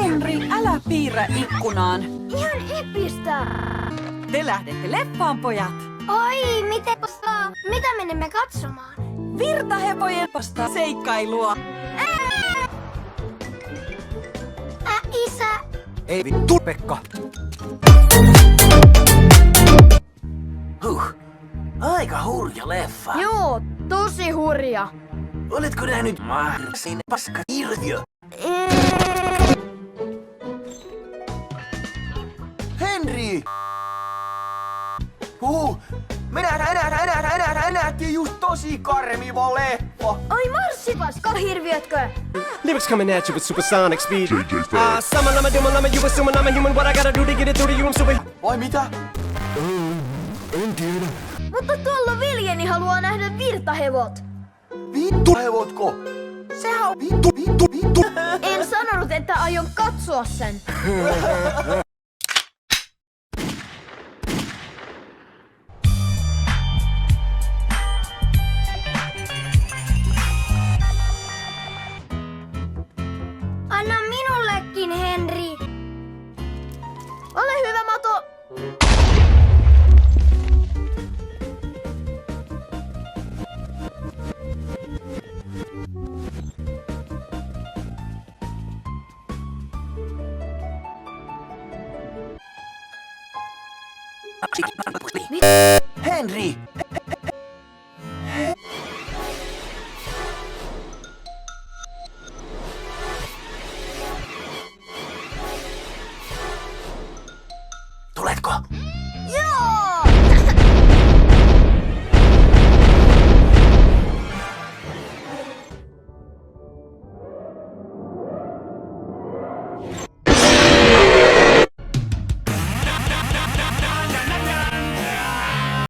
Henri, älä piirrä ikkunaan. Ihan epistä. Te lähdette leffaan, pojat. Oi, miten mitä menemme katsomaan? Virtahevojen vasta seikkailua. Isä. Ei vittu, Pekka. Aika hurja leffa. Joo, tosi hurja. Oletko nähnyt Marsin paska hirviö? Henri! Me nähtiin just tosi karmiva leffa. Oi marssipaska hirviötkö? Lyrics coming at you with supersonic speed. Summon, I'm a doom, I'm a you assuming I'm a human. What I gotta do to get it through to you, I'm super. Vai mitä? En tiedä. Mutta tuolla veljeni haluaa nähdä virtahevot. Vittu hevotko? Sehän on vittu. En sanonut, että aion katsoa sen. Anna minullekin, Henri. Ole hyvä, Mato. Henri!